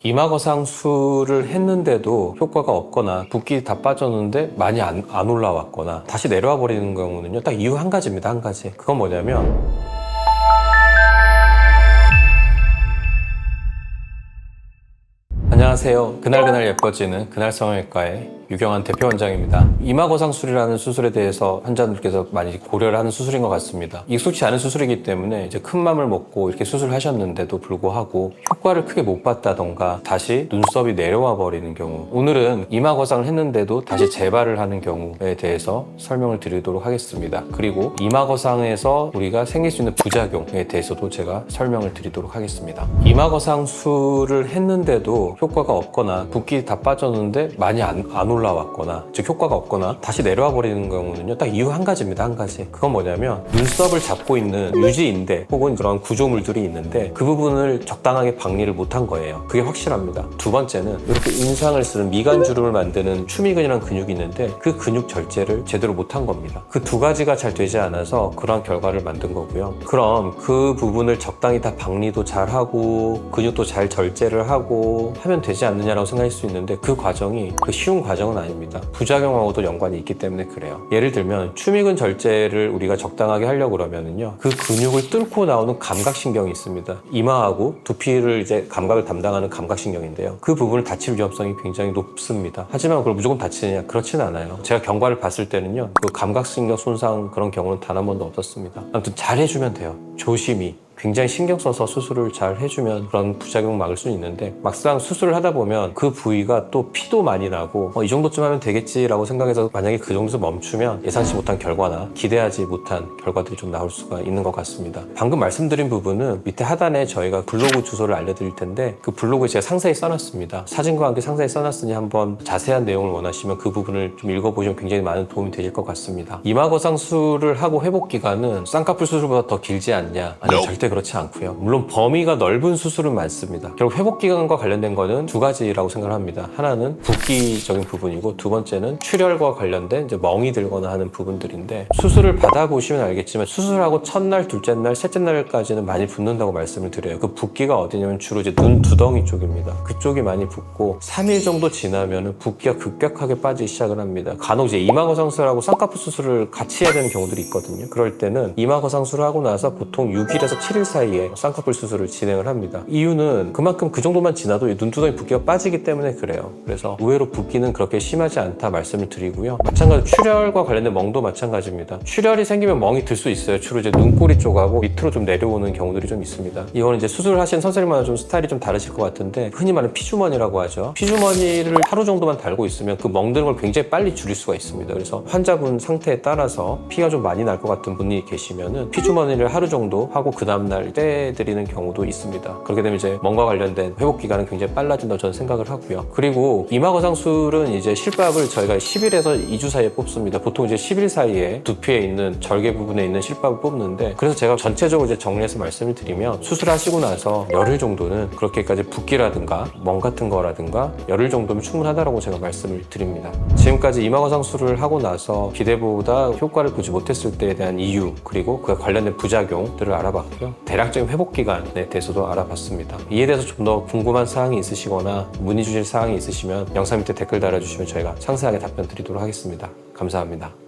이마거상술을 했는데도 효과가 없거나 붓기 다 빠졌는데 많이 안 올라왔거나 다시 내려와 버리는 경우는요, 딱 이유 한 가지입니다. 한 가지. 그건 뭐냐면 안녕하세요. 그날 예뻐지는 그날 성형외과의 유경환 대표원장입니다. 이마거상술이라는 수술에 대해서 환자들께서 많이 고려를 하는 수술인 것 같습니다. 익숙치 않은 수술이기 때문에 이제 큰 맘을 먹고 이렇게 수술하셨는데도 불구하고 효과를 크게 못 봤다던가 다시 눈썹이 내려와 버리는 경우, 오늘은 이마거상을 했는데도 다시 재발을 하는 경우에 대해서 설명을 드리도록 하겠습니다. 그리고 이마거상에서 우리가 생길 수 있는 부작용에 대해서도 제가 설명을 드리도록 하겠습니다. 이마거상술을 했는데도 효과가 없거나 붓기 다 빠졌는데 많이 안 올라왔거나, 즉 효과가 없거나 다시 내려와 버리는 경우는요, 딱 이유 한 가지입니다. 한 가지. 그건 뭐냐면 눈썹을 잡고 있는 유지인대 혹은 그런 구조물들이 있는데 그 부분을 적당하게 박리를 못한 거예요. 그게 확실합니다. 두 번째는 이렇게 인상을 쓰는 미간주름을 만드는 추미근이라는 근육이 있는데 그 근육 절제를 제대로 못한 겁니다. 그 두 가지가 잘 되지 않아서 그러한 결과를 만든 거고요. 그럼 그 부분을 적당히 다 박리도 잘 하고 근육도 잘 절제를 하고 하면 되지 않느냐라고 생각할 수 있는데 그 과정이 쉬운 과정은 아닙니다. 부작용하고도 연관이 있기 때문에 그래요. 예를 들면 추미근 절제를 우리가 적당하게 하려고 그러면은요, 그 근육을 뚫고 나오는 감각신경이 있습니다. 이마하고 두피를 이제 감각을 담당하는 감각신경인데요, 그 부분을 다칠 위험성이 굉장히 높습니다. 하지만 그걸 무조건 다치느냐? 그렇진 않아요. 제가 경과를 봤을 때는요, 그 감각신경 손상 그런 경우는 단 한 번도 없었습니다. 아무튼 잘 해주면 돼요. 조심히. 굉장히 신경 써서 수술을 잘 해주면 그런 부작용 막을 수 있는데, 막상 수술을 하다 보면 그 부위가 또 피도 많이 나고 이 정도쯤 하면 되겠지라고 생각해서 만약에 그 정도에서 멈추면 예상치 못한 결과나 기대하지 못한 결과들이 좀 나올 수가 있는 것 같습니다. 방금 말씀드린 부분은 밑에 하단에 저희가 블로그 주소를 알려드릴 텐데 그 블로그에 제가 상세히 써놨습니다. 사진과 함께 상세히 써놨으니 한번 자세한 내용을 원하시면 그 부분을 좀 읽어보시면 굉장히 많은 도움이 되실 것 같습니다. 이마거상술을 하고 회복 기간은 쌍꺼풀 수술보다 더 길지 않냐? 아니요, 절대 그렇지 않고요. 물론 범위가 넓은 수술은 많습니다. 결국 회복 기간과 관련된 거는 두 가지라고 생각을 합니다. 하나는 붓기적인 부분이고, 두 번째는 출혈과 관련된 이제 멍이 들거나 하는 부분들인데, 수술을 받아보시면 알겠지만 수술하고 첫날, 둘째 날, 셋째 날까지는 많이 붓는다고 말씀을 드려요. 그 붓기가 어디냐면 주로 이제 눈 두덩이 쪽입니다. 그쪽이 많이 붓고 3일 정도 지나면은 붓기가 급격하게 빠지기 시작을 합니다. 간혹 이제 이마거상술하고 쌍꺼풀 수술을 같이 해야 되는 경우들이 있거든요. 그럴 때는 이마거상술을 하고 나서 보통 6일에서 7일 사이에 쌍꺼풀 수술을 진행을 합니다. 이유는 그만큼 그 정도만 지나도 눈두덩이 붓기가 빠지기 때문에 그래요. 그래서 의외로 붓기는 그렇게 심하지 않다 말씀을 드리고요. 마찬가지로 출혈과 관련된 멍도 마찬가지입니다. 출혈이 생기면 멍이 들 수 있어요. 주로 이제 눈꼬리 쪽하고 밑으로 좀 내려오는 경우들이 좀 있습니다. 이거는 이제 수술을 하신 선생님마다 좀 스타일이 좀 다르실 것 같은데, 흔히 말하는 피주머니라고 하죠. 피주머니를 하루 정도만 달고 있으면 그 멍드는 걸 굉장히 빨리 줄일 수가 있습니다. 그래서 환자분 상태에 따라서 피가 좀 많이 날 것 같은 분이 계시면은 피주머니를 하루 정도 하고 그 다음날 떼드리는 경우도 있습니다. 그렇게 되면 이제 멍과 관련된 회복 기간은 굉장히 빨라진다고 저는 생각을 하고요. 그리고 이마거상술은 이제 실밥을 저희가 10일에서 2주 사이에 뽑습니다. 보통 이제 10일 사이에 두피에 있는 절개 부분에 있는 실밥을 뽑는데, 그래서 제가 전체적으로 이제 정리해서 말씀을 드리면 수술하시고 나서 열흘 정도는 그렇게까지 붓기라든가 멍 같은 거라든가 열흘 정도면 충분하다라고 제가 말씀을 드립니다. 지금까지 이마거상술을 하고 나서 기대보다 효과를 보지 못했을 때에 대한 이유, 그리고 그와 관련된 부작용들을 알아봤고요. 대략적인 회복 기간에 대해서도 알아봤습니다. 이에 대해서 좀 더 궁금한 사항이 있으시거나 문의 주실 사항이 있으시면 영상 밑에 댓글 달아주시면 저희가 상세하게 답변 드리도록 하겠습니다. 감사합니다.